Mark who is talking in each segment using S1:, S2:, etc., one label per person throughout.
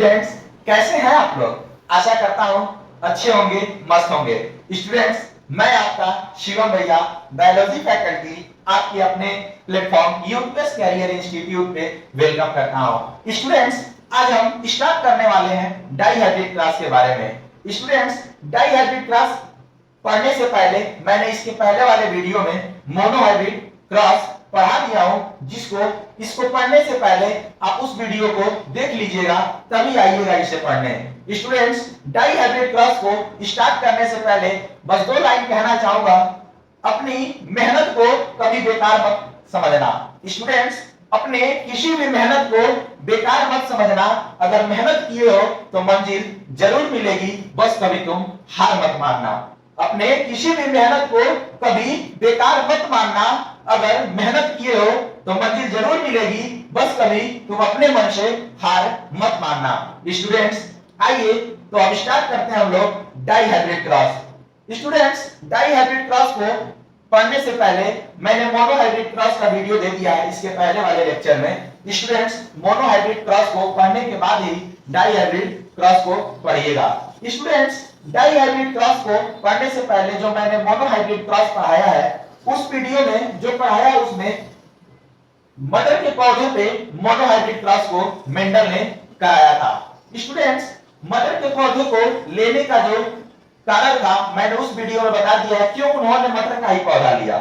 S1: Students, कैसे हैं आप लोग? आशा करता हूं अच्छे होंगे, मस्त होंगे। स्टूडेंट्स, मैं आपका शिवम भैया, बायोलॉजी फैकल्टी, आपके अपने प्लेटफॉर्म यूपीएस कैरियर इंस्टीट्यूट पे वेलकम करता हूं। स्टूडेंट्स, आज हम स्टार्ट करने वाले हैं डाइहाइब्रिड क्लास के बारे में। स्टूडेंट्स, डाइहाइब्रिड क्लास पढ़ने से पहले मैंने इसके पहले वाले वीडियो में मोनोहाइब्रिड क्रॉस पढ़ा दिया हूं, इसको पढ़ने से पहले आप उस वीडियो को देख लीजिएगा, तभी आइएगा इसे पढ़ने। स्टूडेंट्स, डाइहाइब्रिड क्रॉस को स्टार्ट करने से पहले बस 2 लाइन कहना चाहूंगा। अपनी मेहनत को कभी बेकार मत समझना। स्टूडेंट्स, अपने किसी भी मेहनत को बेकार मत समझना। अगर मेहनत किए हो तो मंजिल जरूर मिलेगी, बस कभी तुम हार मत मानना। अपने किसी भी मेहनत को कभी बेकार मत मानना। अगर मेहनत किए हो तो मंजिल जरूर मिलेगी, बस कभी तुम अपने मन से हार मत मानना। स्टूडेंट्स, आइए तो अब स्टार्ट करते हैं हम लोग dihybrid cross. Students, dihybrid cross को पढ़ने से पहले मैंने मोनोहाइब्रिड क्रॉस का वीडियो दे दिया है इसके पहले वाले लेक्चर में। स्टूडेंट्स, मोनोहाइब्रिड क्रॉस को पढ़ने के बाद ही डाइहाइब्रिड क्रॉस को पढ़िएगा। स्टूडेंट्स, डाइहाइब्रिड क्रॉस को पढ़ने से पहले जो मैंने मोनोहाइब्रिड क्रॉस पढ़ाया है, उस वीडियो में जो पढ़ाया उसमें मटर के पौधे पे मोनोहाइब्रिड क्रॉस को मेंडल ने कराया था। स्टूडेंट्स, मटर के पौधे को लेने का जो कारण था मैंने उस वीडियो में बता दिया है, क्यों उन्होंने मटर का ही पौधा लिया।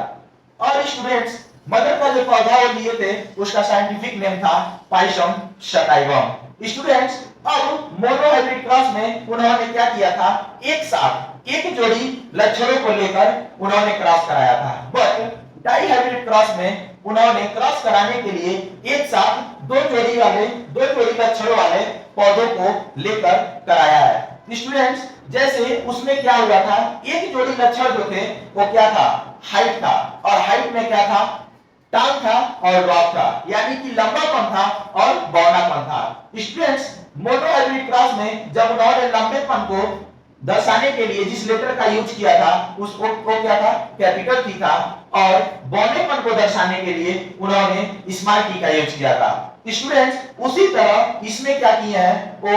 S1: और स्टूडेंट्स, मटर का जो पौधा वो लिए थे उसका साइंटिफिक नेम था पाइसम सटाइवम। स्टूडेंट्स, अब मोनोहाइब्रिड क्रॉस में उन्होंने क्या किया था, एक साथ एक जोड़ी लक्षणों को लेकर उन्होंने क्रॉस कराया था। बट डाइहाइब्रिड क्रॉस में उन्होंने क्रॉस कराने के लिए एक साथ दो जोड़ी लक्षणों वाले पौधों को लेकर कराया है। स्टूडेंट्स, जैसे उसमें क्या हुआ था, एक जोड़ी लक्षण जो थे वो क्या था, हाइट था, और हाइट में क्या था, टाल था और ड्रॉप था, यानी कि लंबापन था और बौनापन था। स्टूडेंट्स, मोनोहाइब्रिड क्रॉस में जब उन्होंने लंबेपन को दर्शाने के लिए जिस लेटर का यूज किया था उसको क्या था, कैपिटल टी था, और बौनेपन को दर्शाने के लिए उन्होंने स्मॉल टी का यूज किया था। स्टूडेंट्स, उसी तरह इसमें क्या किया है, वो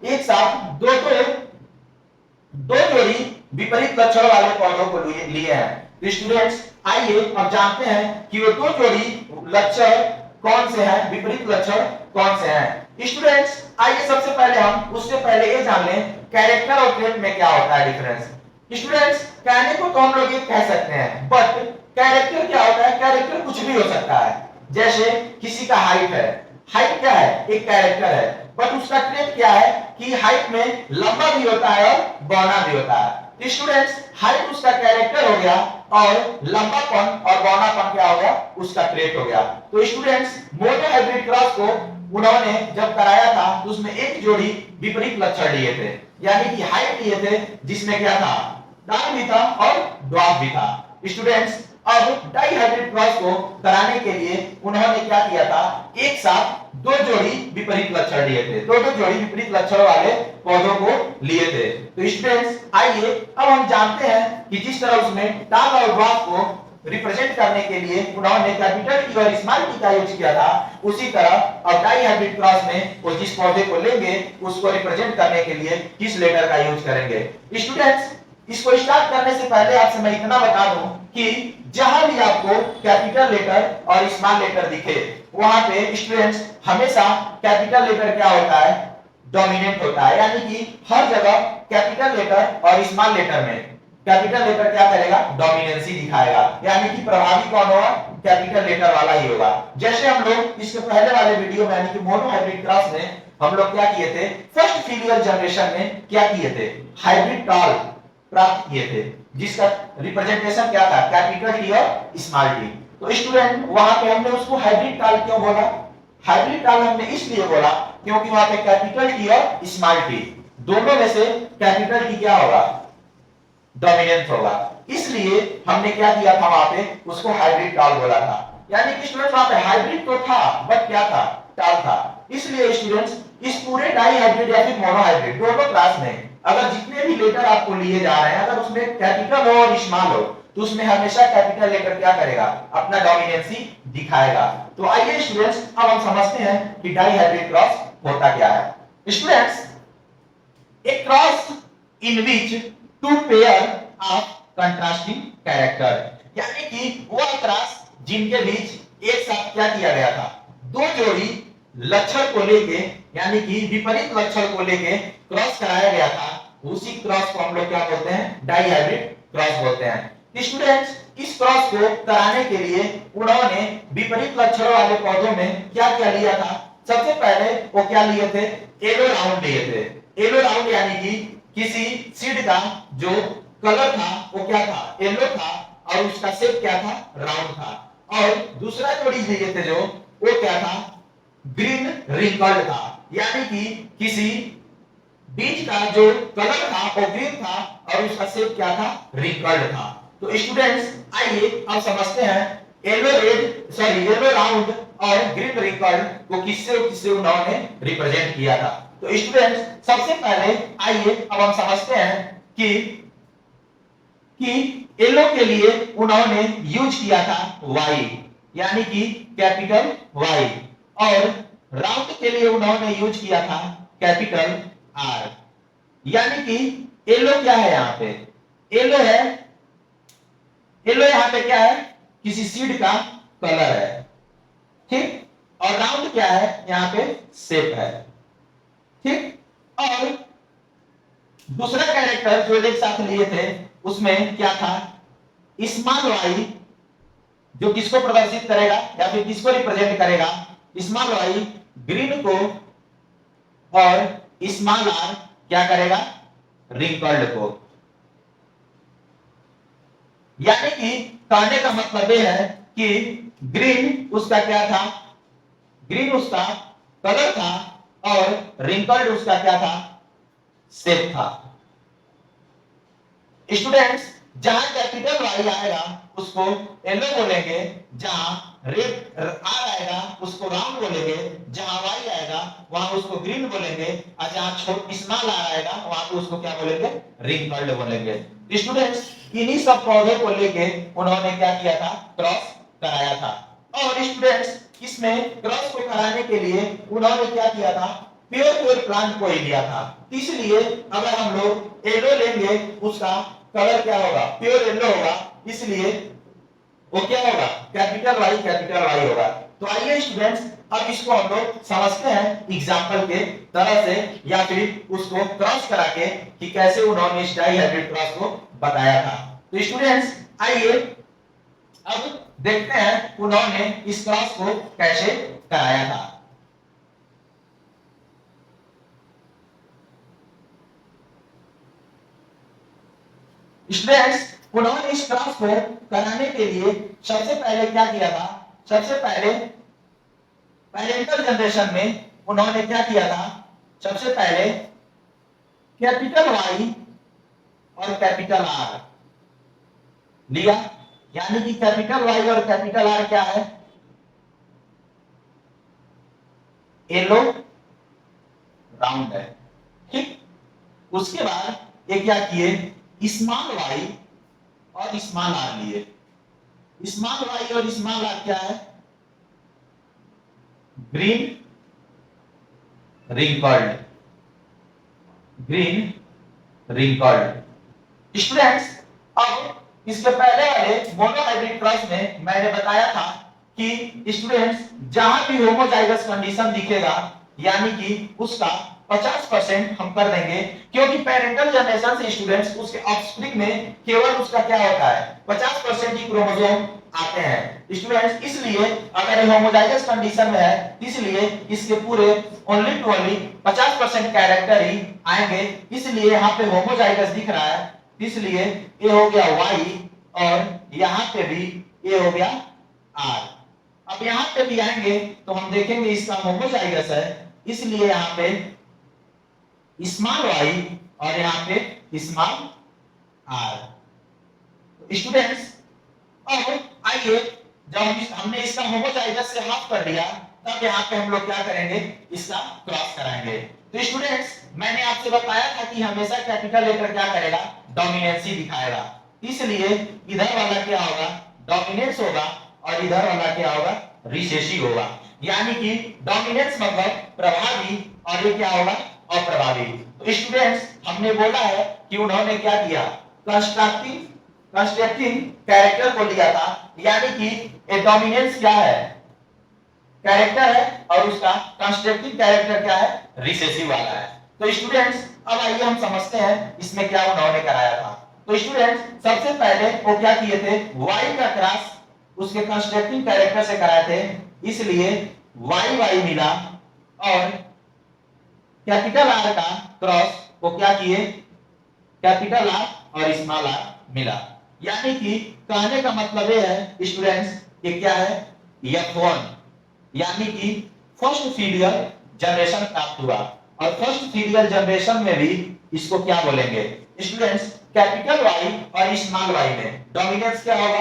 S1: एक साथ दो जोड़ी विपरीत लक्षण वाले पौधों को लिए हैं। स्टूडेंट्स, आइए अब जानते हैं कि वो दो जोड़ी लक्षण कौन से हैं, विपरीत लक्षण कौन से हैं। स्टूडेंट्स, आइए सबसे पहले हम उससे पहले ये जान लें कैरेक्टर और ट्रेट में क्या होता है डिफरेंस। स्टूडेंट्स, कहने को तो हम लोग ये कह सकते हैं, बट कैरेक्टर क्या होता है, कैरेक्टर कुछ भी हो सकता है। जैसे किसी का हाइट है, हाइट क्या है, एक कैरेक्टर है, बट उसका ट्रेट क्या है कि हाइट में लंबा भी होता है और बौना भी होता है। स्टूडेंट्स, हाइट उसका कैरेक्टर हो गया और लंबापन और बौनापन क्या हो गया, उसका ट्रेट हो गया। तो स्टूडेंट्स, मोनोहाइब्रिड क्रॉस को उन्होंने जब कराया था तो उसमें एक जोड़ी विपरीत लक्षण लिए थे, यानी कि हाइट लिए थे जिसमें क्या था, टाल भी था और ड्रॉप भी था। स्टूडेंट्स, अब डाइहाइब्रिड क्रॉस को कराने के लिए उन्होंने क्या किया था, एक साथ दो जोड़ी विपरीत लक्षण लिए थे, दो जोड़ी विपरीत लक्षण वाले पौधों को लिए थे। तो स्टूडेंट्स, आइए अब हम जानते हैं कि जिस तरह उसमें टाल और ड्रॉप को रिप्रेजेंट करने के लिए उन्होंने कैपिटल टी और स्मॉल टी का यूज किया था, उसी तरह अब डाइहाइब्रिड क्रॉस में वो जिस पौधे को लेंगे उसको रिप्रेजेंट करने के लिए किस लेटर का यूज करेंगे। स्टूडेंट्स, इसको स्टार्ट करने से पहले आपसे मैं इतना बता दूं कि जहां भी आपको कैपिटल लेटर और स्मॉल लेटर दिखे, वहां पे स्टूडेंट्स हमेशा कैपिटल लेटर क्या होता है, डोमिनेंट होता है, यानी कि हर जगह कैपिटल लेटर और स्मॉल लेटर में कैपिटल लेटर क्या करेगा, डोमिनेंसी दिखाएगा, यानी कि प्रभावी कौन होगा, कैपिटल लेटर वाला ही होगा। जैसे हम लोग इसके पहले वाले वीडियो में यानी कि मोनोहाइब्रिड क्रॉस में हम लोग क्या किए थे, फर्स्ट फीलियल जनरेशन में क्या किए थे, हाइब्रिड टाल प्राप्त किए थे, जिसका रिप्रेजेंटेशन क्या था, कैपिटल टी और स्मॉल टी। तो स्टूडेंट, वहां पे हमने उसको हाइब्रिड टाल क्यों बोला, हाइब्रिड टाल हमने इसलिए बोला क्योंकि वहां पे कैपिटल टी और स्मॉल टी दोनों में से कैपिटल टी क्या होगा, डोमिनेंट होगा, इसलिए हमने क्या किया था, वहां पे उसको हाइब्रिड टाल बोला था। यानी कि स्टूडेंट्स, वहां पे हाइब्रिड तो था बट क्या था, टाल था। इसलिए स्टूडेंट्स, इस पूरे डाइहाइब्रिड या फिर मोनोहाइब्रिड दोनों क्लास में अगर जितने भी लेटर आपको लिए जा रहे हैं, अगर उसमें कैपिटल हो और स्मॉल हो, तो उसमें हमेशा कैपिटल लेटर क्या करेगा, अपना डोमिनेंसी दिखाएगा। तो आइए स्टूडेंट्स, अब हम समझते हैं कि डाइहाइब्रिड क्रॉस होता क्या है। Students, a cross in which two pair of contrasting character, यानी कि वह क्रॉस जिनके बीच एक साथ क्या किया गया था, दो जोड़ी लक्षण को लेके यानी कि विपरीत लक्षण को लेके क्रॉस कराया गया था, उसी क्रॉस को हम लोग क्या बोलते हैं, डाइहाइब्रिड क्रॉस बोलते हैं। स्टूडेंट्स, इस क्रॉस को कराने के लिए उन्होंने विपरीत लक्षणों वाले पौधों में क्या क्या लिया था। सबसे पहले वो क्या लिए थे, येलो राउंड लिए थे। येलो राउंड यानी कि किसी सीड का जो कलर था वो क्या था, येलो था, और उसका शेप क्या था, राउंड था। और दूसरा जोड़ी लिए थे जो, वो क्या था, ग्रीन रिंकल्ड था, यानी कि किसी बीज का जो कलर था वो ग्रीन था और उसका शेप क्या था, रिंकल्ड था। तो स्टूडेंट्स, आइए अब समझते हैं येलो राउंड और ग्रीन रिंकल्ड को किससे उन्होंने रिप्रेजेंट किया था। तो स्टूडेंट्स, सबसे पहले आइए अब हम समझते हैं कि येलो के लिए उन्होंने यूज किया था वाई, यानी कि कैपिटल वाई, और राउंड के लिए उन्होंने यूज किया था कैपिटल आर। यानी कि येलो क्या है, यहां पे येलो है, येलो यहां पे क्या है, किसी सीड का कलर है, ठीक, और राउंड क्या है, यहां पे शेप है, ठीक। और दूसरा कैरेक्टर जो एक साथ लिए थे उसमें क्या था, स्मॉल वाई, जो किसको प्रदर्शित करेगा या फिर किसको रिप्रेजेंट करेगा, स्मॉल वाई ग्रीन को, और स्मॉल आर क्या करेगा, रिंकल्ड को। यानी कि कहने का मतलब यह है कि ग्रीन उसका क्या था, ग्रीन उसका कलर था और रिंकल्ड उसका क्या था, शेप था। स्टूडेंट्स, जहां कैपिटल वाई आएगा उसको येलो बोलेंगे, जहां रेड आर आएगा उसको राउंड बोलेंगे, जहां वाई आएगा वहां उसको ग्रीन बोलेंगे, और जहां स्मॉल आर आएगा वहां पे उसको क्या बोलेंगे, रिंकल्ड बोलेंगे। स्टूडेंट्स, इन्हीं सब पौधों को लेके उन्होंने क्या किया था, क्रॉस कराया था। और स्टूडेंट्स, इसमें क्रॉस को कराने के लिए उन्होंने क्या किया था, प्योर प्लांट को ही लिया था। इसलिए अगर हम लोग येलो लेंगे उसका कलर क्या होगा, प्योर येलो होगा, इसलिए वो क्या होगा, कैपिटल वाई होगा। तो आइए स्टूडेंट्स, अब इसको हम लोग समझते हैं एग्जांपल के तरह से, या फिर उसको क्रॉस करा के कि कैसे उन्होंने इस डाइहाइब्रिड क्रॉस को बताया था। तो स्टूडेंट्स, आइए अब देखते हैं उन्होंने इस क्रॉस को कैसे कराया था। स्टूडेंट्स, उन्होंने इस क्रॉस को कराने के लिए सबसे पहले क्या किया था, सबसे पहले पैरेंटल जनरेशन में उन्होंने क्या किया था, सबसे पहले कैपिटल वाई और कैपिटल आर लिया, यानी कि कैपिटल वाई और कैपिटल आर क्या है, येलो राउंड है, ठीक। उसके बाद ये क्या किए, स्मॉल वाई और स्मॉल आर लिए। स्मॉल वाई और स्मॉल आर क्या है, green wrinkled, green wrinkled. Students, अब इसके पहले वाले मोनोहाइब्रिड क्रॉस में मैंने बताया था कि स्टूडेंट्स, जहां भी होमोजाइगस कंडीशन दिखेगा यानी कि उसका 50% हम कर देंगे, क्योंकि पेरेंटल जनरेशन से स्टूडेंट्स उसके ऑफस्प्रिंग में केवल उसका क्या होता है, 50% ही क्रोमोसोम आते हैं स्टूडेंट्स। इसलिए अगर ये होमोजाइगस कंडीशन में है, इसलिए इसके पूरे ओनली टू ओनली 50% कैरेक्टर ही आएंगे, इसलिए यहाँ पे होमोजाइगस दिख रहा है, इसलिए ये हो गया वाई, और यहाँ पे भी ये हो गया आर। अब यहाँ पे भी आएंगे तो हम देखेंगे इसका होमोजाइगस है, इसलिए यहाँ पे स्मॉल वाई और यहाँ पे स्मॉल आर। स्टूडेंट्स, अब आइए, जब हमने इसका होमोजाइगस से हाफ कर लिया, तब यहाँ पे हम लोग क्या करेंगे, इसका क्रॉस कराएंगे। तो स्टूडेंट्स, मैंने आपसे बताया था कि हमेशा कैपिटल लेटर क्या करेगा, डोमिनेंसी दिखाएगा, इसलिए इधर वाला क्या होगा, डोमिनेंस होगा, और इधर वाला क्या होगा, रिसेसिव होगा। यानी कि डोमिनेंस मतलब प्रभावी, और ये क्या होगा, अप्रभावी। तो स्टूडेंट्स हमने बोला है कि उन्होंने क्या किया, कंस्ट्रक्टिंग कंस्ट्रक्टिंग कैरेक्टर को लिया था, यानी कि ए डोमिनेंस क्या है, कैरेक्टर है, और उसका कंस्ट्रक्टिव कैरेक्टर क्या है, रिसेसिव वाला है। तो स्टूडेंट्स अब आइए हम समझते हैं इसमें क्या उन्होंने कराया था। तो स्टूडेंट्स सबसे पहले वो क्या किए थे, वाई का क्रॉस उसके कंस्ट्रक्टिव कैरेक्टर से कराए थे, इसलिए वाई वाई मिला, और कैपिटल आर का क्रॉस वो क्या किए, कैपिटल आर और स्मॉल आर मिला। यानी कि कहने का मतलब ये है स्टूडेंट्स, ये क्या है, F1, यानी कि फर्स्ट फीलियल जनरेशन प्राप्त हुआ। और फर्स्ट फीलियल जनरेशन में भी इसको क्या बोलेंगे स्टूडेंट्स, कैपिटल वाई और स्मॉल वाई में डोमिनेंस क्या होगा,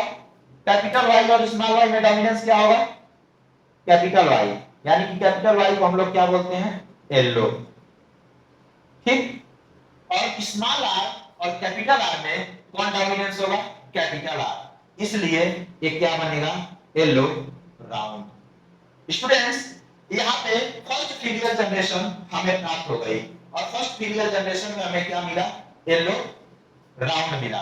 S1: कैपिटल वाई और स्मॉल वाई में डोमिनेंस क्या होगा, कैपिटल वाई, यानी कि कैपिटल वाई को हम लोग क्या बोलते हैं, एलो, ठीक। और स्मॉल आर और कैपिटल आर में कौन डोमिनेंस होगा, कैपिटल आर, इसलिए ये क्या बनेगा, एलो राउंड। स्टूडेंट्स यहाँ पे फर्स्ट फीलियल जनरेशन हमें प्राप्त हो गई, और फर्स्ट फीलियल जनरेशन में हमें क्या मिला, येलो राउंड मिला।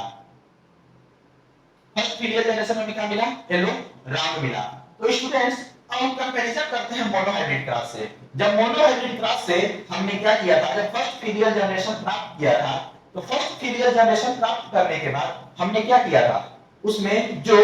S1: फर्स्ट फीलियल जनरेशन में क्या मिला, येलो राउंड मिला। तो स्टूडेंट्स अब हम कंपैरिजन करते हैं मोनोहाइब्रिड क्रॉस से। जब मोनोहाइब्रिड क्रॉस से हमने क्या किया था, जब फर्स्ट फीलियल जनरेशन प्राप्त किया था, तो फर्स्ट फीलियल जनरेशन प्राप्त करने के बाद हमने क्या किया था, उसमें जो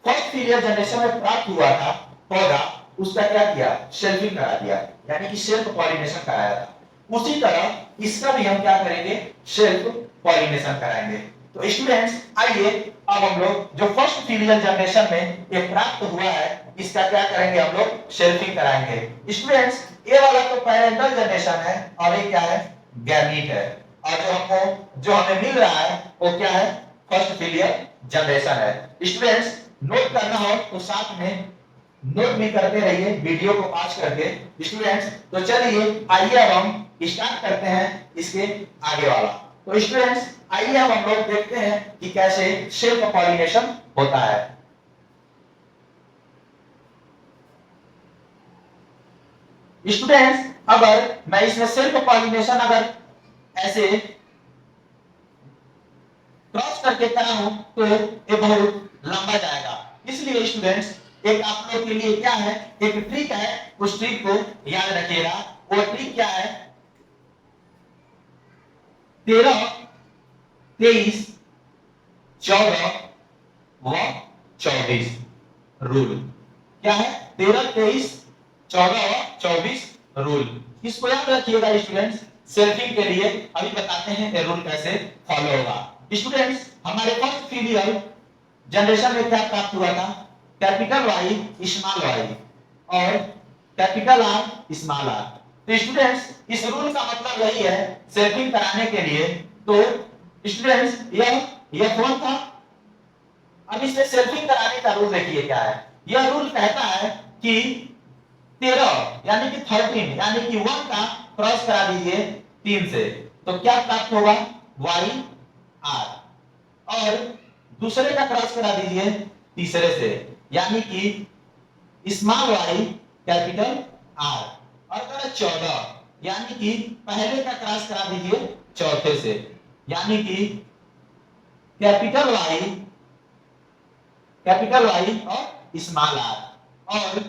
S1: फर्स्ट फीलियल जनरेशन में प्राप्त हुआ था पौधा, उसका क्या किया, शेल्फिंग करा दिया, यानी कि सेल्फ पॉलिनेशन कराया था। उसी तरह इसका भी हम क्या करेंगे, सेल्फ पॉलिनेशन कराएंगे। तो स्टूडेंट्स आइए अब हम लोग जो फर्स्ट फीलियल जनरेशन में ये प्राप्त हुआ है, इसका क्या करेंगे, हम लोग शेल्फिंग कराएंगे। स्टूडेंट्स ये वाला तो पैरेंटल जनरेशन है, और ये क्या है, गैमीट है, और जो हमें मिल रहा है वो क्या है, फर्स्ट फीलियल जनरेशन है। स्टूडेंट्स नोट करना हो तो साथ में नोट भी करते रहिए वीडियो को पॉज करके। स्टूडेंट्स तो चलिए आइए अब हम स्टार्ट करते हैं इसके आगे वाला। तो स्टूडेंट्स आइए अब हम लोग देखते हैं कि कैसे सेल्फ पॉलिनेशन होता है। स्टूडेंट्स अगर मैं इसमें सेल्फ पॉलिनेशन अगर ऐसे क्रॉस करके करा हूं तो ये बहुत लंबा जाएगा, इसलिए स्टूडेंट्स एक आप लोग के लिए क्या है, एक ट्रिक है, उस ट्रिक को याद रखिएगा। वो ट्रिक क्या है, 13, 23, 14 व 24 रूल। क्या है, 13, 23, 14 व 24 रूल। इसको याद रखिएगा स्टूडेंट्स। सेल्फिंग के लिए अभी बताते हैं ये रूल कैसे फॉलो होगा। स्टूडेंट्स हमारे फर्स्ट फीलियल जनरेशन में क्या प्राप्त हुआ था, कैपिटल वाई स्मॉल वाई और कैपिटल आर स्मॉल आर। तो स्टूडेंट्स इस रूल का मतलब यही है, सेल्फिंग कराने के लिए। तो स्टूडेंट्स यह कौन था, अब इसमें सेल्फिंग कराने का रूल देखिए क्या है। यह रूल कहता है कि 13 यानी कि 13 यानी कि 1 का क्रॉस करा दीजिए 3 से, तो क्या प्राप्त होगा, वाई आर, और दूसरे का क्रॉस करा दीजिए तीसरे से, यानी कि स्मॉल वाई कैपिटल आर, और 14 यानी कि पहले का क्रॉस करा दीजिए चौथे से, यानी कि कैपिटल वाई और स्मॉल आर, और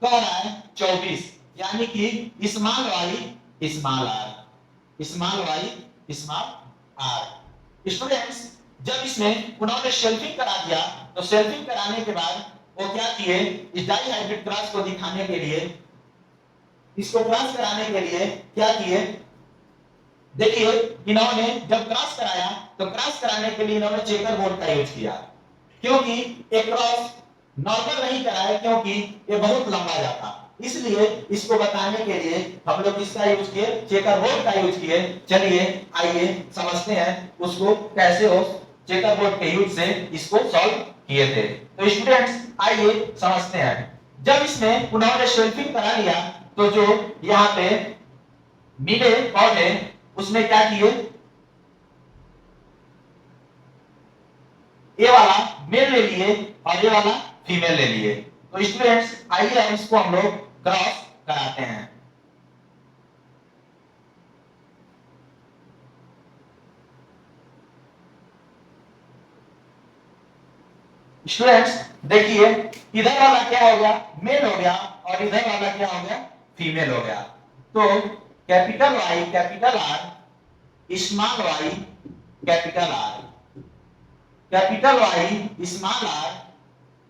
S1: कह रहा है 24 यानी कि small Y small are, small Y small are. Students जब इसमें उन्होंने शेल्फिंग करा दिया, तो शेल्फिंग कराने के बाद वो क्या किए, इस डाई हाइब्रिड क्रॉस को दिखाने के लिए, इसको क्रॉस कराने के लिए क्या किए, देखिए इन्होंने जब क्रॉस कराया तो क्रॉस कराने के लिए इन्होंने चेकर बोर्ड का यूज किया, क्योंकि एक क्रॉस नॉर्मल नहीं कराया क्योंकि ये बहुत लंबा जाता, इसलिए इसको बताने के लिए हम लोग किसका यूज किए, चेकर बोर्ड का यूज किए। चलिए आइए समझते हैं उसको कैसे हो चेकर बोर्ड के यूज से इसको सॉल्व किए थे। तो स्टूडेंट्स आइए समझते हैं। जब इसमें उन्होंने शेल्फिंग करा लिया तो जो यहाँ पे मिले पौधे उसने क्या किए, ये वाला मेल ले लिए और ये वाला फीमेल ले लिए। तो स्टूडेंट्स आइए इसको हम लोग क्रॉस कराते हैं। स्टूडेंट्स देखिए, इधर वाला क्या हो गया, मेल हो गया, और इधर वाला क्या हो गया, फीमेल हो गया। तो capital Y capital R, small Y capital R, capital Y small are,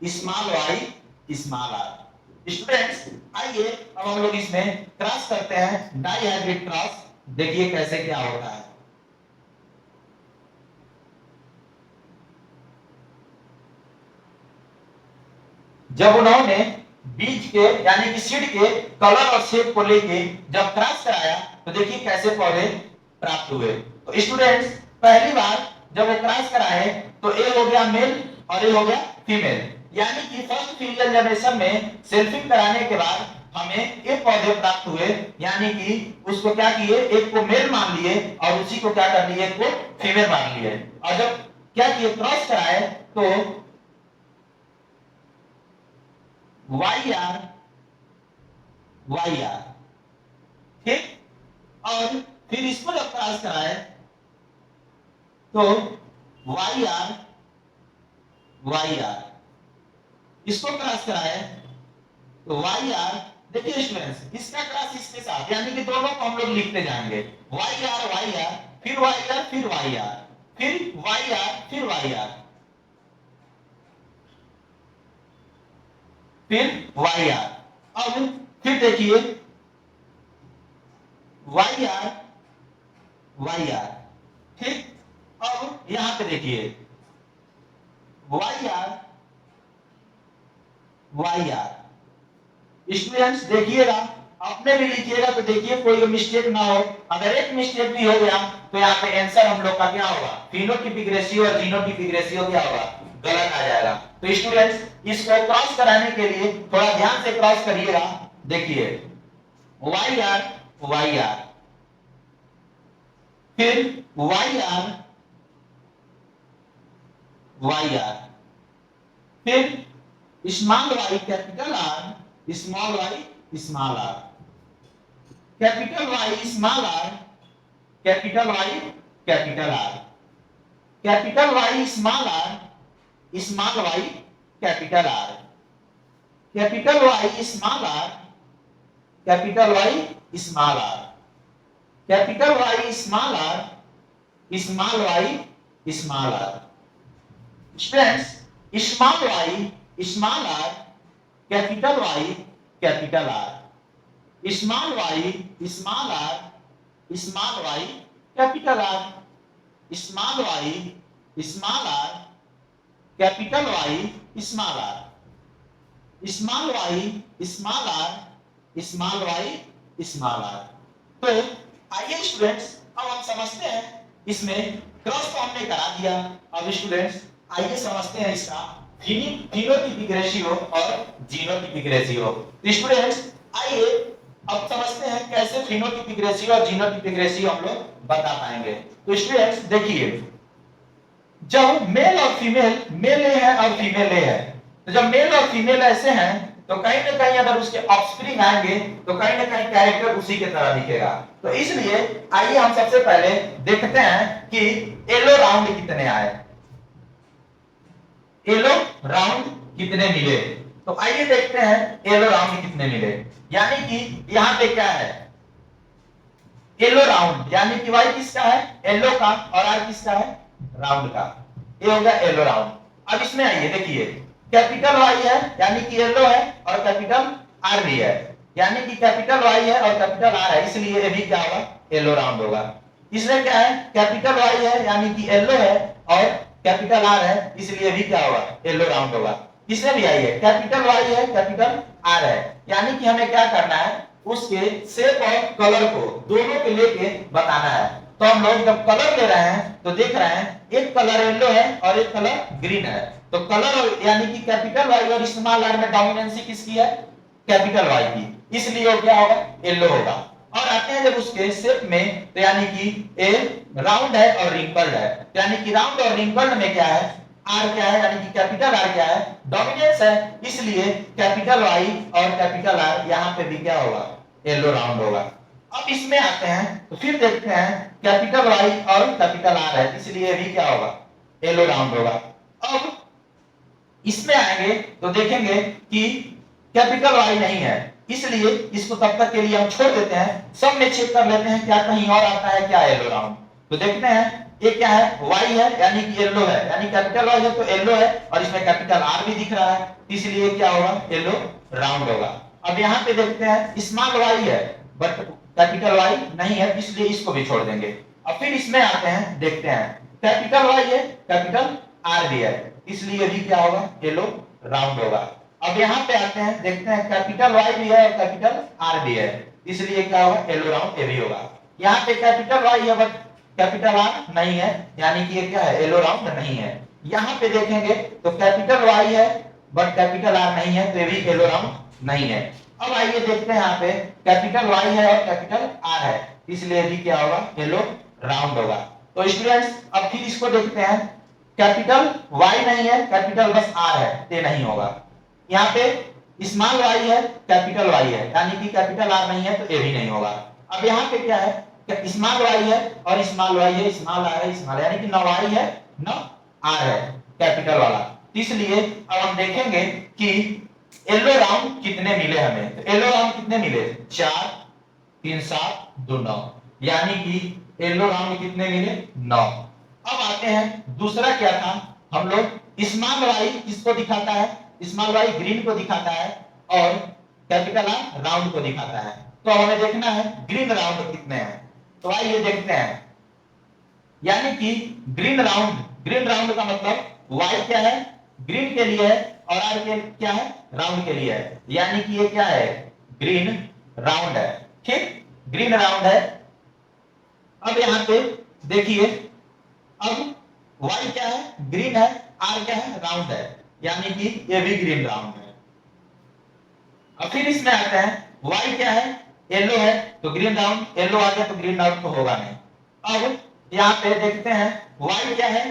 S1: small Y small are. Students आइए अब हम लोग इसमें क्रॉस करते हैं, डाइहाइब्रिड क्रॉस, देखिए कैसे क्या होता है। जब उन्होंने बीज के यानी कि सीड के कलर और शेप को लेके जब क्रॉस कराया तो देखिए कैसे पौधे प्राप्त हुए। तो स्टूडेंट्स पहली बार जब वो क्रॉस कराए तो ए हो गया मेल और ए हो गया फीमेल, यानी कि फर्स्ट फीलियल जनरेशन में सेल्फिंग कराने के बाद हमें एक पौधे प्राप्त हुए, यानी कि उसको क्या किए, एक को मेल मान लिए और उसी को क्या कर लिए, एक को फीमेल मान लिए। और जब क्या किए, क्रॉस कराए तो वाई आर वाई आर, ठीक। और फिर इसको जब क्रॉस कराए तो वाई आर वाई आर, इसको क्रॉस कराए तो वाई आर। देखिए स्टूडेंट्स इसका क्रॉस इसके साथ, यानी कि दोनों को हम लोग लिखते जाएंगे, वाई आर फिर वाई आर फिर वाई आर फिर वाई आर फिर वाई आर फिर वाई आर। अब फिर देखिए वाई आर वाई आर, ठीक। अब यहां पे देखिए Y R Y R. Students देखिएगा, अपने भी लिखिएगा तो देखिए कोई मिस्टेक ना हो, अगर एक मिस्टेक भी हो गया तो यहाँ पे आंसर हम लोग का क्या होगा, फिनोटाइपिक रेशियो और जीनोटाइपिक रेशियो क्या होगा, गलत आ जाएगा। तो स्टूडेंट्स इसको क्रॉस कराने के लिए थोड़ा ध्यान से क्रॉस करिएगा। देखिए वाई आर वाई आर, फिर वाई आर वाई आर, फिर small Y capital R, small Y small R, capital Y small R, capital Y capital R, capital Y small are, small Y capital R, capital Y small R, capital Y small R, capital Y small are, small Y small are. Students small Y small R, capital Y capital R, small Y small are, small Y capital R, small Y small R, capital Y small are, small Y small are, small Y small R. तो आइए students अब हम समझते हैं, इसमें cross तो हमने करा दिया। अब स्टूडेंट्स आइए समझते हैं इसका फिनोटाइपिक रेशियो और जीनोटाइपिक रेशियो। तो स्टूडेंट्स आइए अब समझते हैं कैसे फिनोटाइपिक रेशियो और जीनोटाइपिक रेशियो हम लोग बता पाएंगे। तो स्टूडेंट्स देखिए, जब मेल और फीमेल, मेल ए है और फीमेल ए है, तो जब मेल और फीमेल ऐसे हैं तो कहीं ना कहीं अगर उसके ऑफस्प्रिंग आएंगे तो कहीं ना कहीं कैरेक्टर उसी के तरह दिखेगा। तो इसलिए आइए हम सबसे पहले देखते हैं कि येलो राउंड कितने आए, येलो राउंड कितने मिले। तो आइए देखते हैं येलो राउंड कितने मिले, यानी कि यहां पे क्या है, येलो राउंड, यानी कि वाई किसका है, येलो का, और आर किसका है, राउंड का। ये हो गया येलो राउंड। अब इसमें आइए देखिए, कैपिटल वाई है यानी कि येलो है, और कैपिटल आर भी है यानी कि कैपिटल वाई है और कैपिटल आर है, इसलिए ये भी क्या होगा, येलो राउंड होगा। इसमें क्या है, कैपिटल वाई है यानी कि येलो है और कैपिटल आर है, इसलिए भी क्या होगा, येलो राउंड होगा। इसमें भी आइए, कैपिटल वाई है कैपिटल आर है, यानी कि हमें क्या करना है, उसके शेप और कलर को दोनों के लेके बताना है। तो हम लोग जब कलर ले रहे हैं तो देख रहे हैं एक कलर येलो है और एक कलर ग्रीन है। तो कलर यानी कि कैपिटल वाई और स्मॉल आर में डोमिनेंसी किसकी है, कैपिटल वाई की, इसलिए वो क्या होगा, येलो होगा। और आते हैं जब उसके शेप में, तो यानी कि ए राउंड है और रिंकल्ड है, यानी कि राउंड और रिंकल्ड में क्या है, आर क्या है, यानी कि कैपिटल आर क्या है, डोमिनेंस है, इसलिए कैपिटल वाई और कैपिटल आर यहां पे भी क्या होगा, येलो राउंड होगा। अब इसमें आते हैं तो फिर देखते हैं कैपिटल वाई और कैपिटल आर है, इसलिए भी क्या होगा, येलो राउंड होगा। अब इसमें आएंगे तो देखेंगे कि कैपिटल वाई नहीं है, इसलिए इसको तब तक के लिए हम छोड़ देते हैं। सब में चेक कर लेते हैं क्या कहीं और आता है क्या येलो राउंड। तो देखते हैं ये क्या है, वाई है यानी कि येलो है, यानी कैपिटल वाई है तो येलो है, और इसमें कैपिटल आर भी दिख रहा है, इसलिए क्या होगा, येलो राउंड होगा। अब यहाँ पे देखते हैं स्मॉल वाई है बट कैपिटल वाई नहीं है, इसलिए इसको भी छोड़ देंगे। अब फिर इसमें आते हैं, देखते हैं कैपिटल वाई है, कैपिटल आर भी है, इसलिए भी क्या होगा, येलो राउंड होगा। अब यहाँ पे आते हैं, देखते हैं कैपिटल वाई भी है और कैपिटल आर भी है, इसलिए क्या होगा, येलो राउंड ये भी होगा। यहाँ पे कैपिटल वाई है बट कैपिटल आर नहीं है, यानी कि ये क्या है, येलो राउंड नहीं है। यहाँ पे देखेंगे तो कैपिटल वाई है बट कैपिटल आर नहीं है, तो ये भी येलो राउंड नहीं है। अब आइए देखते हैं यहाँ पे कैपिटल वाई है और कैपिटल आर है, इसलिए भी क्या होगा, येलो राउंड होगा। तो स्टूडेंट्स अब फिर इसको देखते हैं, कैपिटल वाई नहीं है, कैपिटल बस आर है, ये नहीं होगा। यहाँ पे स्मॉल वाई है, कैपिटल वाई है, यानी कि कैपिटल आर नहीं है, तो ये भी नहीं होगा। अब यहाँ पे क्या है, स्मॉल वाई है और स्मॉल वाई है, स्मॉल आर है, स्मॉल, यानी कि न वाई है न आर है कैपिटल वाला, इसलिए अब हम देखेंगे कि येलो राउंड कितने मिले हमें। तो येलो राउंड कितने मिले, 4 3 7 2 9, यानी कि येलो राउंड कितने मिले, 9। अब आते हैं दूसरा क्या था, हम लोग स्मॉल वाई किसको दिखाता है, स्मॉल वाई ग्रीन को दिखाता है और कैपिटल आर राउंड को दिखाता है। तो हमें देखना है ग्रीन राउंड कितने हैं, तो आइए देखते हैं। यानी कि ग्रीन राउंड का मतलब वाई क्या है, ग्रीन के लिए है, और आर के क्या है, राउंड के लिए है, यानी कि ये क्या है, ग्रीन राउंड है। ठीक, ग्रीन राउंड है। अब यहां पे देखिए, अब वाई क्या है, ग्रीन है, आर क्या है, राउंड है, यानी कि ये भी ग्रीन राउंड है। अब फिर इसमें आते हैं, वाई क्या है, येलो है, तो ग्रीन राउंड, येलो आ गया तो ग्रीन राउंड तो होगा नहीं। अब यहाँ पे देखते हैं, वाई क्या है,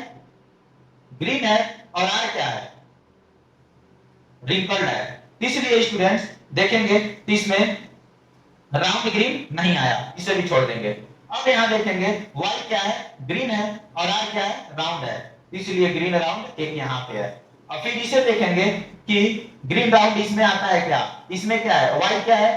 S1: ग्रीन है, और आर क्या है, रिंकल्ड है, इसलिए स्टूडेंट्स देखेंगे तो इसमें राउंड ग्रीन नहीं आया, इसे भी छोड़ देंगे। अब यहाँ देखेंगे वाई क्या है, ग्रीन है, और आर क्या है, राउंड है, इसलिए ग्रीन राउंड एक यहाँ पे है। और फिर इसे देखेंगे कि ग्रीन राउंड इसमें आता है क्या, इसमें क्या है, वाई क्या है,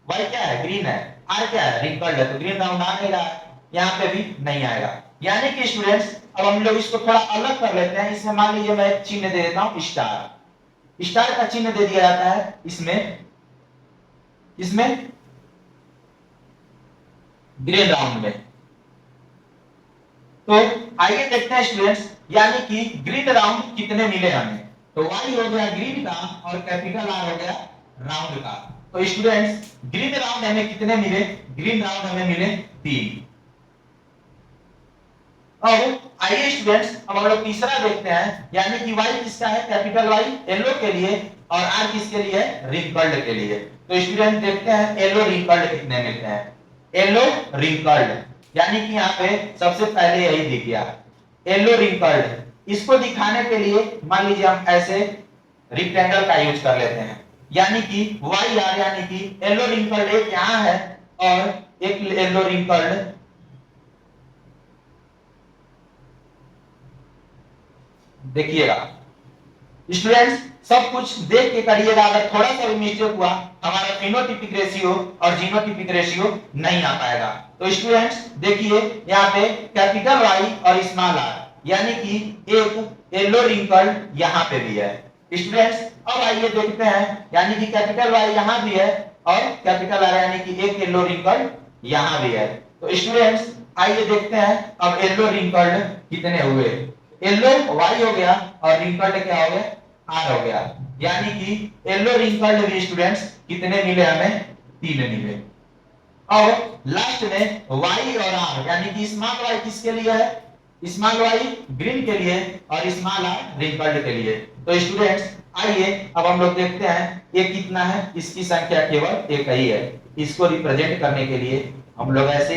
S1: वाई क्या है, ग्रीन है, आर क्या है, रिंकल्ड है, तो ग्रीन राउंड आ नहीं रहा है, यहाँ पे भी नहीं आएगा। यानी कि स्टूडेंट्स अब हम लोग इसको थोड़ा अलग कर लेते हैं। इसमें मान लीजिए मैं एक चिन्ह दे देता हूं, स्टार का चिन्ह दे दिया जाता है इसमें ग्रीन राउंड में। तो आइए देखते हैं स्टूडेंट्स, यानी कि ग्रीन राउंड कितने मिले हमें। तो वाई हो गया ग्रीन का और कैपिटल आर हो गया राउंड का। तो स्टूडेंट्स ग्रीन राउंड हमें कितने मिले, ग्रीन राउंड हमें मिले 3। अब आइए स्टूडेंट्स अब हम लोग तीसरा देखते हैं, यानी कि वाई किसका है, कैपिटल वाई येलो के लिए, और आर किसके लिए है, रिंकल्ड के लिए। तो स्टूडेंट देखते हैं येलो रिंकल्ड कितने मिलते हैं, येलो रिंकल्ड, यानी कि यहाँ पे सबसे पहले यही दिख गया येलो रिंकल्ड। इसको दिखाने के लिए मान लीजिए हम ऐसे रेक्टेंगल का यूज कर लेते हैं, यानी कि वाई आर, यानी कि येलो रिंकल्ड एक यहाँ है और एक येलो रिंकल्ड देखिएगा। स्टूडेंट्स सब कुछ देख के करिएगा, अगर थोड़ा सा भी मिस्टेक हुआ हमारा फिनोटिपिक रेशियो और जीनोटिपिक रेशियो नहीं आ पाएगा। तो स्टूडेंट्स देखिए यहाँ पे कैपिटल वाई और स्मॉल आर, यानी कि एक येलो रिंकल्ड यहाँ पे भी है। स्टूडेंट्स अब आइए देखते हैं, यानी कि कैपिटल वाई यहाँ भी है और कैपिटल आर यानी कि एक येलो रिंकल्ड यहाँ भी है। तो स्टूडेंट्स आइए देखते हैं अब येलो रिंकल्ड कितने हुए। येलो वाई हो गया और रिंकल्ड क्या हो गया, आर हो गया, यानी कि येलो रिंकल्ड भी स्टूडेंट्स कितने मिले हमें, 3 मिले। और लास्ट में वाई और आर, यानी कि स्मॉल वाई किसके लिए है, स्मॉल वाई ग्रीन के लिए और स्मॉल आर रिंकल्ड के लिए। तो स्टूडेंट्स आइए अब हम लोग देखते हैं ये कितना है, इसकी संख्या केवल एक ही है। इसको रिप्रेजेंट करने के लिए हम लोग ऐसे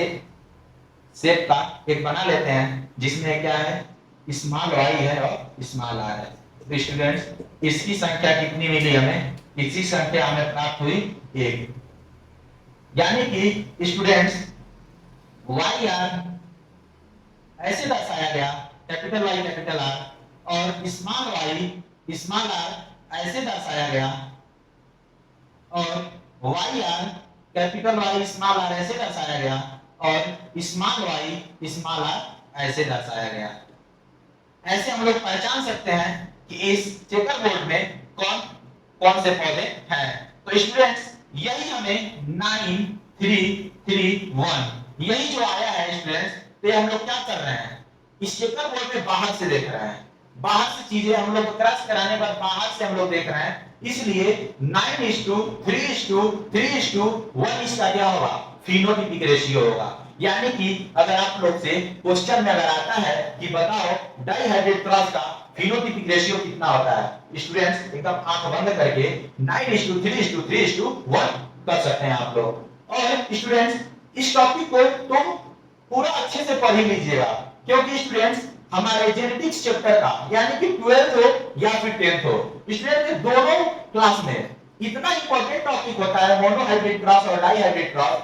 S1: शेप का एक बना लेते हैं जिसमें क्या है, स्मॉल वाई है और स्मॉल आर है। तो स्टूडेंट्स इसकी संख्या कितनी मिली हमें, इसी संख्या हमें प्राप्त हुई 1, यानी कि स्टूडेंट्स वाई आर ऐसे दर्शाया गया, कैपिटल वाई कैपिटल आर और स्मॉल वाई स्मॉल आर ऐसे दर्शाया गया और Y R capital Y small R ऐसे दर्शाया गया और स्मॉल वाई स्मॉल आर ऐसे दर्शाया गया। ऐसे हम लोग पहचान सकते हैं कि इस चेकर बोर्ड में कौन कौन से पौधे हैं। तो स्टूडेंट्स यही हमें 9331 यही जो आया है स्टूडेंट्स, तो हम लोग क्या कर रहे हैं, इस चेकर बोर्ड में बाहर से देख रहे हैं, बाहर से चीजें हम लोग क्रॉस कराने पर बाहर से हम लोग देख रहे हैं, इसलिए 9:3:3:1 इसका क्या होगा, फिनोटाइपिक रेशियो होगा। यानी कि अगर आप लोग से क्वेश्चन में अगर आता है कि बताओ डाइहाइड्रेट क्रॉस का फिनोटाइपिक रेशियो कितना होता है, स्टूडेंट्स एकदम आंख बंद करके 9:3:3:1 कर सकते हैं आप लोग। और स्टूडेंट्स इस टॉपिक को तुम पूरा अच्छे से पढ़ ही लीजिएगा, क्योंकि स्टूडेंट्स हमारे जेनेटिक्स चैप्टर का यानी कि 12th हो या फिर 10th हो, स्टूडेंट दोनों क्लास में इतना इंपॉर्टेंट टॉपिक होता है मोनोहाइब्रिड क्रॉस और डाइहाइब्रिड क्रॉस।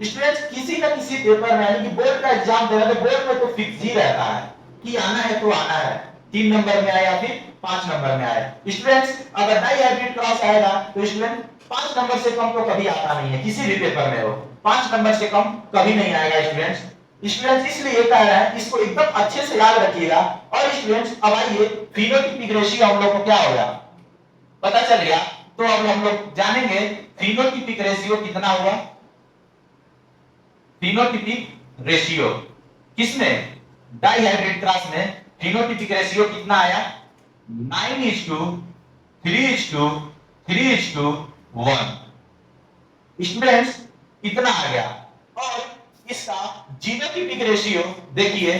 S1: स्टूडेंट्स किसी न किसी पेपर में यानी कि बोर्ड का एग्जाम देना, तो बोर्ड में तो फिक्स ही रहता है कि आना है तो आना है, 3 नंबर में आए या फिर 5 नंबर में आए। स्टूडेंट्स अगर डाइहाइब्रिड क्रॉस आएगा तो स्टूडेंट 5 नंबर से कम तो कभी आता नहीं है, किसी भी पेपर में हो 5 नंबर से कम कभी नहीं आएगा स्टूडेंट्स। स्टूडेंट्स इसलिए कह रहा है इसको एकदम अच्छे से याद रखिएगा। और स्टूडेंट्स अब आइए फिनोटाइपिक रेशियो हम लोग को क्या हो गया पता चल गया, तो अब हम लोग जानेंगे फिनोटाइपिक रेशियो कितना हुआ। फिनोटाइपिक रेशियो किसमें, डाइहाइड्रेट क्रॉस में फिनोटाइपिक रेशियो कितना आया, 9:3:3:1 स्टूडेंट्स इतना आ गया। और इसका जीनोटाइपिक रेशियो देखिए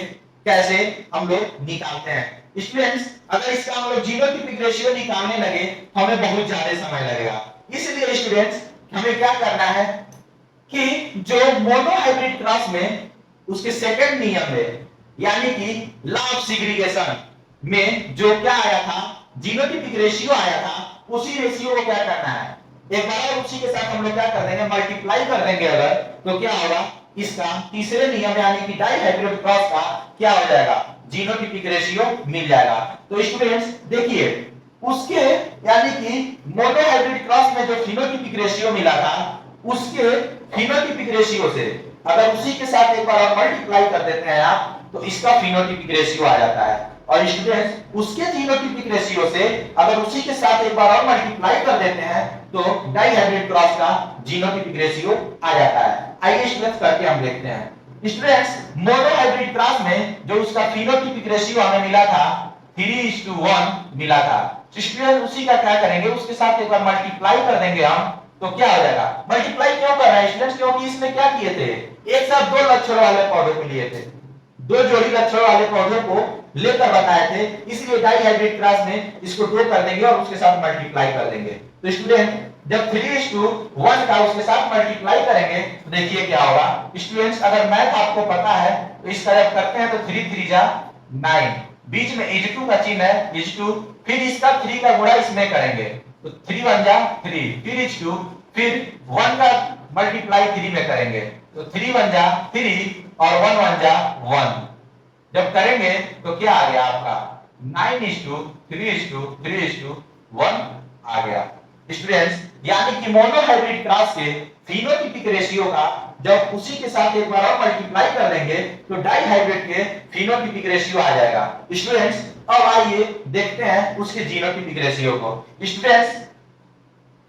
S1: कैसे हम लोग निकालते हैं। स्टूडेंट्स अगर इसका हम लोग जीनोटाइपिक रेशियो निकालने लगे तो हमें बहुत ज्यादा समय लगेगा, इसलिए स्टूडेंट्स हमें क्या करना है कि जो मोनोहाइब्रिड क्रॉस में उसके सेकंड नियम में यानी कि लॉ ऑफ सेग्रीगेशन में जो क्या आया था, जीनोटाइपिक रेशियो आया था, उसी रेशियो को क्या करना है, एक बार और उसी के साथ हम लोग क्या कर देंगे, मल्टीप्लाई कर देंगे अगर, तो क्या होगा, इसका तीसरे नियम यानी कि डाइहाइब्रिड क्रॉस का क्या हो जाएगा, जीनोटाइपिक रेशियो मिल जाएगा। तो स्टूडेंट्स देखिए उसके यानी कि मोनोहाइब्रिड क्रॉस में जो फिनोटाइपिक रेशियो मिला था, उसके फिनोटाइपिक रेशियो से अगर उसी के साथ एक बार और मल्टीप्लाई कर देते हैं आप, तो इसका फिनोटाइपिक रेशियो आ जाता है। और स्टूडेंट्स उसके जीनोटाइपिक रेशियो से अगर उसी के साथ एक बार और मल्टीप्लाई कर देते हैं तो डाइहाइब्रिड क्रॉस का जीनोटाइपिक रेशियो आ जाता है। आइए स्टूडेंट्स करके हम देखते हैं। स्टूडेंट्स मोनोहाइब्रिड क्रॉस में जो उसका फिनोटाइपिक रेशियो हमें मिला था 3:1 मिला था, स्टूडेंट उसी का क्या करेंगे, उसके साथ एक बार मल्टीप्लाई कर देंगे हम, तो क्या हो जाएगा, मल्टीप्लाई क्यों कर रहे हैं स्टूडेंट्स, क्योंकि इसमें क्या किए थे, एक साथ 2 लक्षणों वाले पौधों को लिए थे, 2 जोड़ी लक्षणों वाले पौधों को लेकर बताए थे, इसलिए डाइहाइब्रिड क्रॉस में इसको 2 कर देंगे और उसके साथ मल्टीप्लाई कर देंगे। तो स्टूडेंट जब 3:1 का उसके साथ मल्टीप्लाई करेंगे तो देखिए क्या होगा। स्टूडेंट्स अगर मैथ आपको पता है तो इस तरह करते हैं तो 3 3 जा 9, बीच में इज2 का चिन्ह है, इज2, फिर इसका 3 का गुणा इसमें करेंगे तो 3 1 जा 3, फिर इज2, फिर 1 का मल्टीप्लाई 3 में करेंगे तो 3 1 जा 3 और 1 1 जा 1, जब करेंगे तो क्या आ गया आपका 9:3:3:1 आ गया। स्टूडेंट्स यानी कि मोनोहाइब्रिड क्रॉस के फिनोटाइपिक रेशियो का जब उसी के साथ एक बार और मल्टीप्लाई कर देंगे तो डाइहाइब्रिड के फिनोटाइपिक रेशियो आ जाएगा। स्टूडेंट्स अब आइए देखते हैं उसके जीनोटाइपिक रेशियो को। स्टूडेंट्स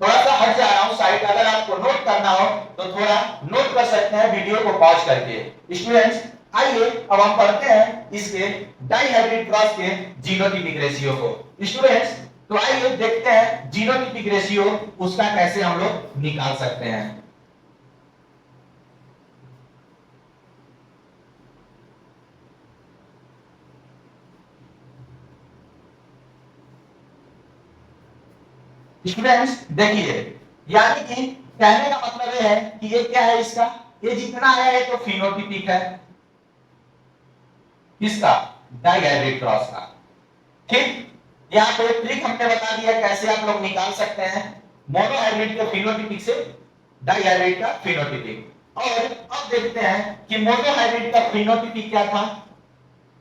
S1: थोड़ा सा हट जा रहा हूं साइड, अगर आपको नोट करना हो तो थोड़ा नोट कर सकते हैं वीडियो को पॉज करके। स्टूडेंट्स आइए अब हम पढ़ते हैं इसके डाइहाइब्रिड क्रॉस के जीनोटाइपिक रेशियो को। स्टूडेंट्स तो आइए देखते हैं जीनोटाइपिक रेशियो उसका कैसे हम लोग निकाल सकते हैं। स्टूडेंट्स देखिए यानी कि कहने का मतलब यह है कि ये क्या है, इसका ये जितना आया है तो फिनोटाइपिक है, किसका, डाइहाइब्रिड क्रॉस का। ठीक, यहाँ पे ट्रिक हमने बता दिया कैसे आप लोग निकाल सकते हैं मोनोहाइब्रिड के फिनोटाइपिक से डाइहाइब्रिड का फिनोटाइपिक। और अब देखते हैं कि मोनोहाइब्रिड का फिनोटाइपिक क्या था,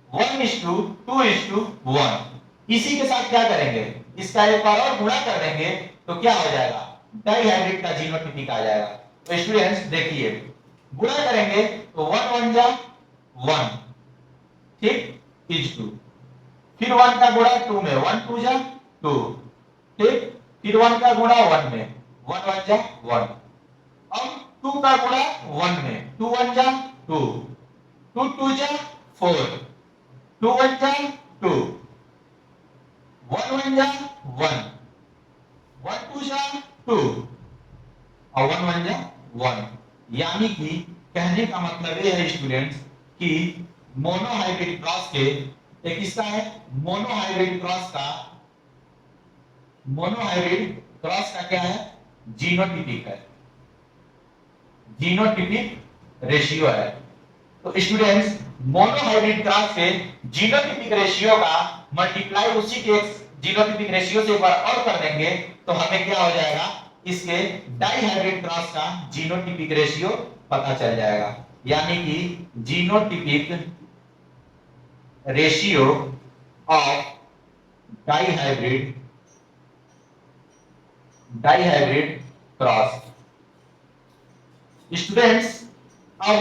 S1: 1:2:1। इसी के साथ क्या करेंगे, इसका एक बार और गुणा कर देंगे तो क्या हो जाएगा, डाइहाइब्रिड का जीनोटाइपिक आ जाएगा। तो स्टूडेंट्स देखिए, गुणा करेंगे तो 1 1 जा 1, ठीक, इज 2, फिर 1 का गुणा 2 में, 1 2 जा 2, ठीक, फिर 1 का गुणा 1 में, 1 1 जा 1, अब 2 का गुणा 1 में, 2 1 जा 2, 2 2 जा 4, 2 1 जा 2, 1 1 जा 1, 1 2 जा 2 और 1 1 जा 1। यानी कि कहने का मतलब ये है स्टूडेंट्स कि मोनोहाइब्रिड क्रॉस के एक हिस्सा है, मोनोहाइब्रिड क्रॉस का क्या है, जीनोटिपिक है, जीनोटिपिक रेशियो है। तो स्टूडेंट्स मोनोहाइब्रिड क्रॉस के जीनोटिपिक रेशियो का मल्टीप्लाई उसी के जीनोटिपिक रेशियो से एक बार और कर देंगे तो हमें क्या हो जाएगा, इसके डाइहाइब्रिड क्रॉस का जीनोटिपिक रेशियो पता चल जाएगा। यानी कि genotypic ratio of dihybrid cross. Students अब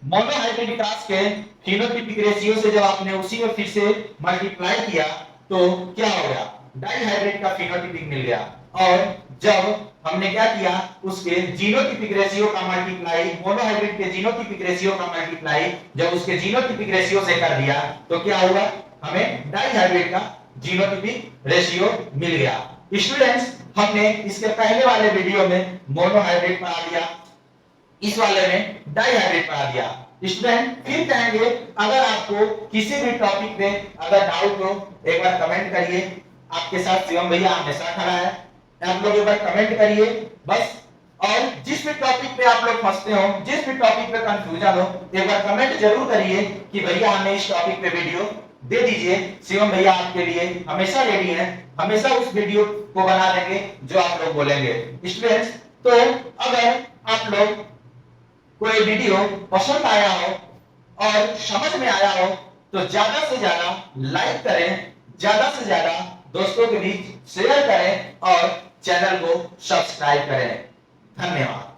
S1: मोनोहाइब्रिड क्रॉस के फिनोटाइपिक रेशियो से जब आपने उसी में फिर से मल्टीप्लाई किया तो क्या हो गया, डाइहाइब्रिड का फिनोटाइपिक मिल गया। और जब हमने क्या किया, उसके जीनोटाइपिक रेशियो का मल्टीप्लाई, मोनोहाइब्रिड के जीनोटाइपिक रेशियो का मल्टीप्लाई जब उसके जीनोटाइपिक रेशियो से कर दिया तो क्या हुआ, हमें डाइहाइब्रिड का जीनोटाइपिक रेशियो मिल गया। स्टूडेंट्स हमने इसके पहले वाले वीडियो में मोनोहाइब्रिड पढ़ा दिया, इस वाले में डाइहाइब्रिड पढ़ा दिया। स्टूडेंट फिर कहेंगे अगर आपको किसी भी टॉपिक पे अगर डाउट हो एक बार कमेंट करिए, आपके साथ शिवम भैया हमेशा खड़ा है, आप लोग एक बार कमेंट करिए बस। और जिस भी टॉपिक पे आप लोग फंसते हो, जिस भी टॉपिक पे कंफ्यूजन हो, एक बार कमेंट जरूर करिए कि भैया हमें इस टॉपिक पे वीडियो दे दीजिए। शिवम भैया आपके लिए हमेशा रेडी हैं, हमेशा उस वीडियो को बना देंगे जो आप लोग बोलेंगे। स्टूडेंट्स तो अगर आप लोग कोई वीडियो पसंद आया हो और समझ में आया हो तो ज्यादा से ज्यादा लाइक करें, ज्यादा से ज्यादा दोस्तों के बीच शेयर करें और चैनल को सब्सक्राइब करें। धन्यवाद।